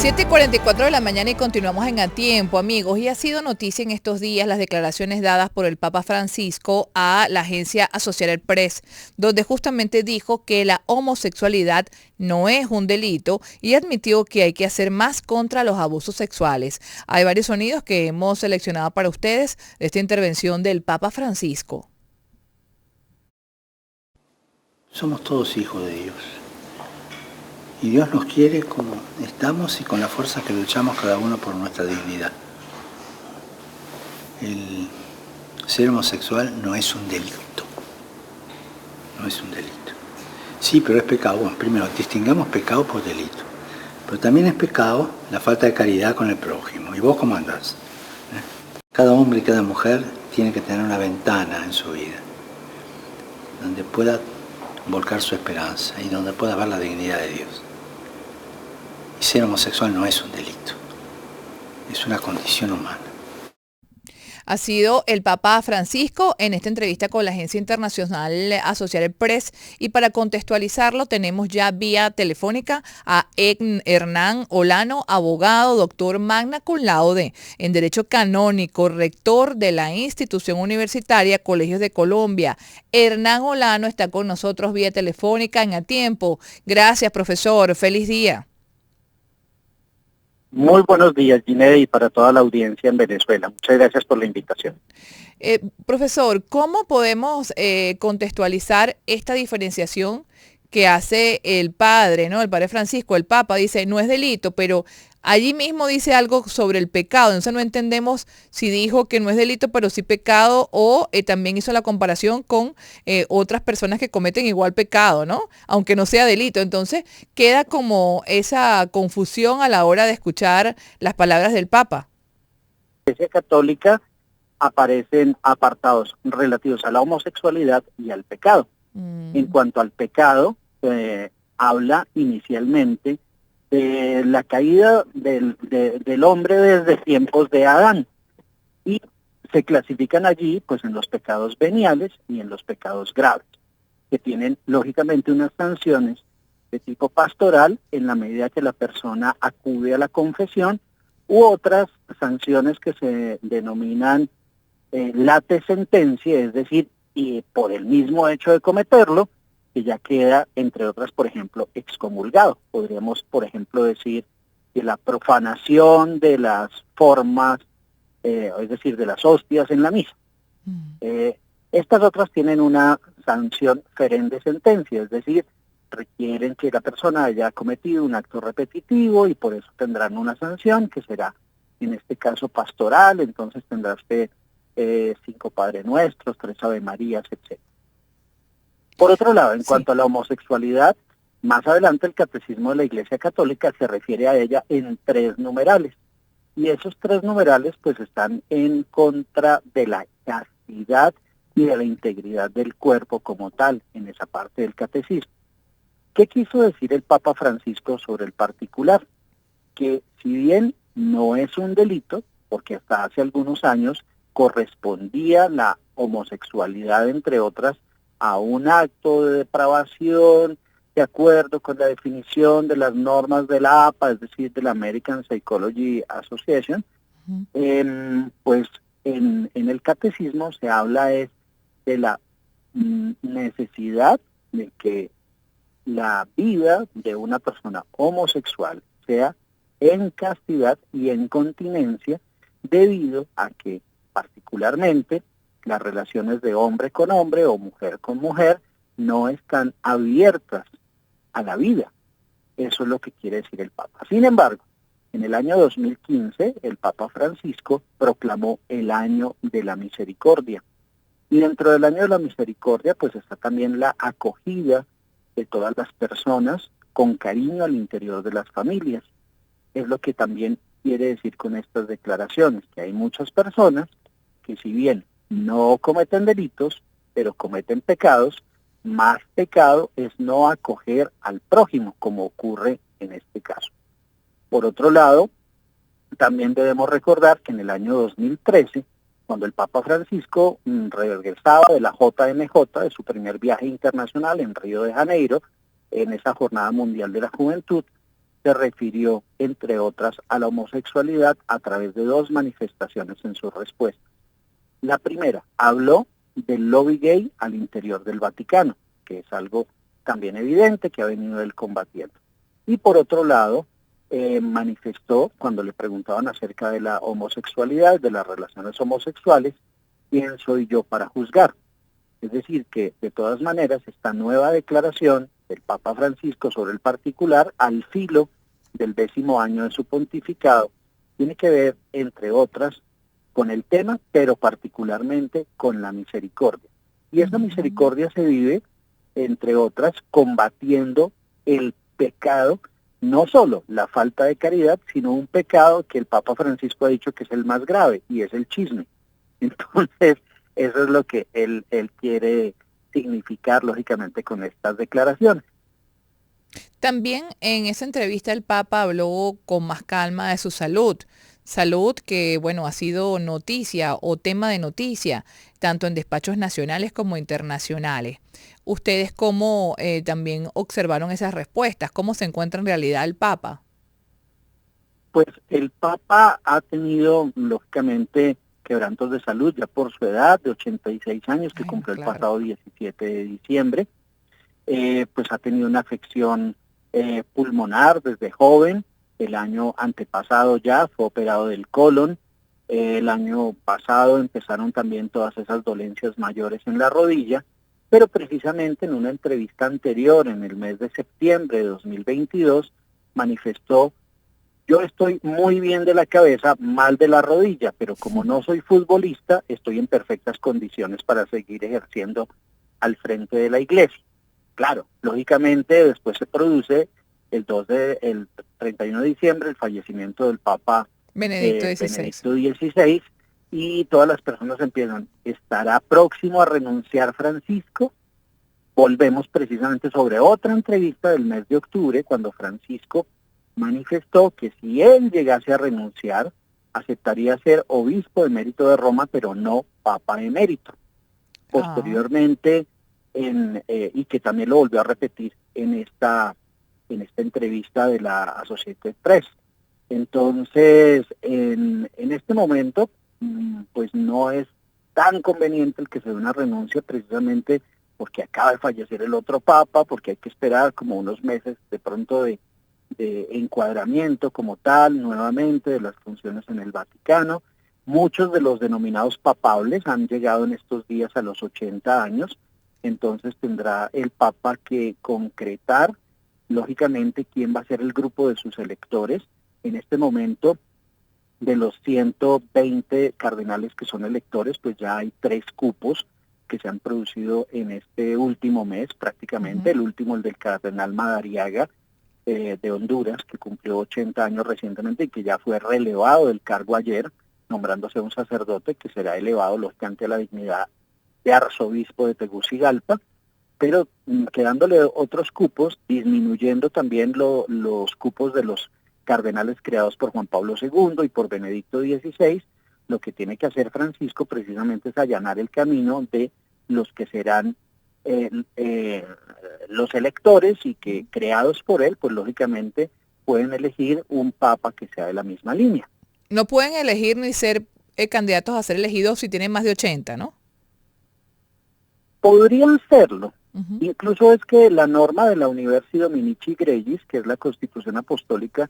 7:44 de la mañana y continuamos en A Tiempo, amigos. Y ha sido noticia en estos días las declaraciones dadas por el Papa Francisco a la agencia Associated Press, donde justamente dijo que la homosexualidad no es un delito y admitió que hay que hacer más contra los abusos sexuales. Hay varios sonidos que hemos seleccionado para ustedes de esta intervención del Papa Francisco. Somos todos hijos de Dios. Y Dios nos quiere como estamos y con la fuerza que luchamos cada uno por nuestra dignidad. El ser homosexual no es un delito. No es un delito. Sí, pero es pecado. Bueno, primero, distingamos pecado por delito. Pero también es pecado la falta de caridad con el prójimo. ¿Y vos cómo andás? Cada hombre y cada mujer tiene que tener una ventana en su vida donde pueda volcar su esperanza y donde pueda ver la dignidad de Dios. Y ser homosexual no es un delito, es una condición humana. Ha sido el Papa Francisco en esta entrevista con la agencia internacional Associated Press, y para contextualizarlo tenemos ya vía telefónica a Hernán Olano, abogado, doctor magna cum laude en Derecho Canónico, rector de la institución universitaria Colegios de Colombia. Hernán Olano está con nosotros vía telefónica en A Tiempo. Gracias, profesor. Feliz día. Muy buenos días, Ginette, y para toda la audiencia en Venezuela. Muchas gracias por la invitación. Profesor, ¿cómo podemos contextualizar esta diferenciación que hace el padre, ¿no? El padre Francisco, el Papa, dice, no es delito, pero allí mismo dice algo sobre el pecado. Entonces no entendemos si dijo que no es delito, pero sí pecado, o también hizo la comparación con otras personas que cometen igual pecado, ¿no? Aunque no sea delito. Entonces queda como esa confusión a la hora de escuchar las palabras del Papa. En la Iglesia Católica aparecen apartados relativos a la homosexualidad y al pecado. En cuanto al pecado, habla inicialmente de la caída del hombre desde tiempos de Adán, y se clasifican allí pues en los pecados veniales y en los pecados graves, que tienen lógicamente unas sanciones de tipo pastoral en la medida que la persona acude a la confesión, u otras sanciones que se denominan late sentencia, es decir, y por el mismo hecho de cometerlo, que ya queda, entre otras, por ejemplo, excomulgado. Podríamos, por ejemplo, decir que la profanación de las formas, es decir, de las hostias en la misa. Estas otras tienen una sanción ferende sentencia, es decir, requieren que la persona haya cometido un acto repetitivo y por eso tendrán una sanción que será, en este caso, pastoral. Entonces tendrá usted 5 Padre Nuestros, 3 Ave Marías, etc. Por otro lado, en cuanto a la homosexualidad, más adelante el Catecismo de la Iglesia Católica se refiere a ella en 3 numerales. Y esos 3 numerales pues están en contra de la castidad y de la integridad del cuerpo como tal, en esa parte del Catecismo. ¿Qué quiso decir el Papa Francisco sobre el particular? Que si bien no es un delito, porque hasta hace algunos años correspondía la homosexualidad, entre otras, a un acto de depravación, de acuerdo con la definición de las normas de la APA, es decir, de la American Psychology Association, pues en el catecismo se habla de la necesidad de que la vida de una persona homosexual sea en castidad y en continencia, debido a que particularmente las relaciones de hombre con hombre o mujer con mujer no están abiertas a la vida. Eso es lo que quiere decir el Papa. Sin embargo, en el año 2015, el Papa Francisco proclamó el año de la misericordia. Y dentro del año de la misericordia, pues está también la acogida de todas las personas con cariño al interior de las familias. Es lo que también quiere decir con estas declaraciones, que hay muchas personas que, si bien no cometen delitos, pero cometen pecados. Más pecado es no acoger al prójimo, como ocurre en este caso. Por otro lado, también debemos recordar que en el año 2013, cuando el Papa Francisco regresaba de la JMJ, de su primer viaje internacional en Río de Janeiro, en esa Jornada Mundial de la Juventud, se se refirió, entre otras, a la homosexualidad a través de dos manifestaciones en su respuesta. La primera, habló del lobby gay al interior del Vaticano, que es algo también evidente que ha venido él combatiendo. Y por otro lado, manifestó, cuando le preguntaban acerca de la homosexualidad, de las relaciones homosexuales, ¿quién soy yo para juzgar? Es decir, que de todas maneras esta nueva declaración del Papa Francisco sobre el particular, al filo del 10º año de su pontificado, tiene que ver, entre otras, con el tema, pero particularmente con la misericordia. Y esa misericordia se vive, entre otras, combatiendo el pecado, no solo la falta de caridad, sino un pecado que el Papa Francisco ha dicho que es el más grave, y es el chisme. Entonces, eso es lo que él quiere significar, lógicamente, con estas declaraciones. También en esa entrevista el Papa habló con más calma de su salud. Salud que, bueno, ha sido noticia o tema de noticia, tanto en despachos nacionales como internacionales. ¿Ustedes cómo también observaron esas respuestas? ¿Cómo se encuentra en realidad el Papa? Pues el Papa ha tenido, lógicamente, quebrantos de salud ya por su edad de 86 años, que cumplió el pasado 17 de diciembre. Pues ha tenido una afección pulmonar desde joven. El año antepasado ya fue operado del colon. El año pasado empezaron también todas esas dolencias mayores en la rodilla, pero precisamente en una entrevista anterior, en el mes de septiembre de 2022, manifestó: yo estoy muy bien de la cabeza, mal de la rodilla, pero como no soy futbolista, estoy en perfectas condiciones para seguir ejerciendo al frente de la iglesia. Claro, lógicamente después se produce el 31 de diciembre el fallecimiento del Papa Benedicto XVI, y todas las personas empiezan: ¿estará próximo a renunciar Francisco? Volvemos precisamente sobre otra entrevista del mes de octubre, cuando Francisco manifestó que si él llegase a renunciar, aceptaría ser obispo emérito de Roma, pero no papa emérito. Posteriormente, y que también lo volvió a repetir en esta entrevista de la Associated Press. Entonces, en este momento, pues no es tan conveniente el que se dé una renuncia, precisamente porque acaba de fallecer el otro papa, porque hay que esperar como unos meses de pronto de encuadramiento como tal, nuevamente, de las funciones en el Vaticano. Muchos de los denominados papables han llegado en estos días a los 80 años, entonces tendrá el Papa que concretar, lógicamente, quién va a ser el grupo de sus electores. En este momento, de los 120 cardenales que son electores, pues ya hay 3 cupos que se han producido en este último mes, prácticamente. El último, el del cardenal Madariaga, de Honduras, que cumplió 80 años recientemente y que ya fue relevado del cargo ayer, nombrándose un sacerdote que será elevado, lógicamente, a la dignidad de arzobispo de Tegucigalpa, pero quedándole otros cupos, disminuyendo también los cupos de los cardenales creados por Juan Pablo II y por Benedicto XVI. Lo que tiene que hacer Francisco precisamente es allanar el camino de los que serán los electores, y que, creados por él, pues lógicamente pueden elegir un papa que sea de la misma línea. No pueden elegir ni ser candidatos a ser elegidos si tienen más de 80, ¿no? Podrían serlo. Incluso es que la norma de la Universi Dominici Gregis, que es la Constitución Apostólica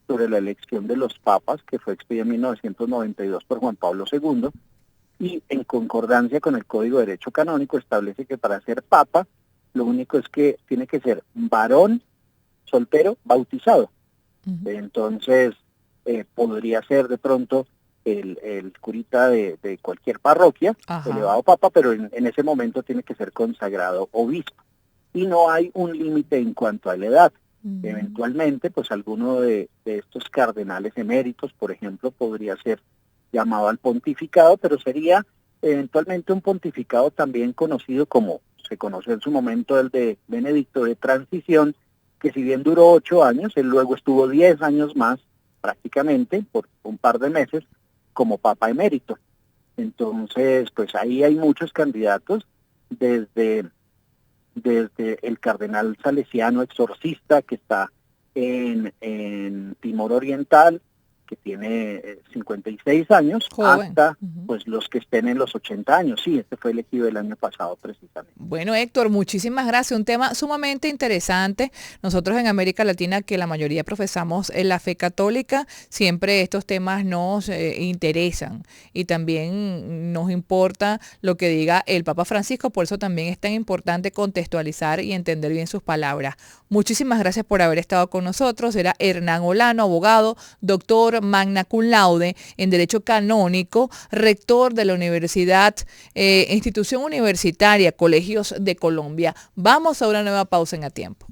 sobre la elección de los papas, que fue expedida en 1992 por Juan Pablo II, y en concordancia con el Código de Derecho Canónico, establece que para ser papa, lo único es que tiene que ser varón, soltero, bautizado. Entonces, podría ser de pronto el curita de cualquier parroquia, elevado papa, pero en ese momento tiene que ser consagrado obispo. Y no hay un límite en cuanto a la edad. Eventualmente, pues alguno de estos cardenales eméritos, por ejemplo, podría ser llamado al pontificado, pero sería eventualmente un pontificado también conocido como se conoce en su momento el de Benedicto, de transición, que si bien duró 8 años, él luego estuvo 10 años más, prácticamente, por un par de meses, como papa emérito. Entonces, pues ahí hay muchos candidatos, desde el cardenal salesiano exorcista, que está en Timor Oriental, que tiene 56 años, joven, hasta pues los que estén en los 80 años. Sí, este fue elegido el año pasado precisamente. Bueno, Héctor, muchísimas gracias. Un tema sumamente interesante. Nosotros en América Latina, que la mayoría profesamos en la fe católica, siempre estos temas nos interesan y también nos importa lo que diga el Papa Francisco. Por eso también es tan importante contextualizar y entender bien sus palabras. Muchísimas gracias por haber estado con nosotros. Era Hernán Olano, abogado, doctor magna cum laude en Derecho Canónico, rector de la Universidad, institución universitaria, Colegios de Colombia. Vamos a una nueva pausa en A Tiempo.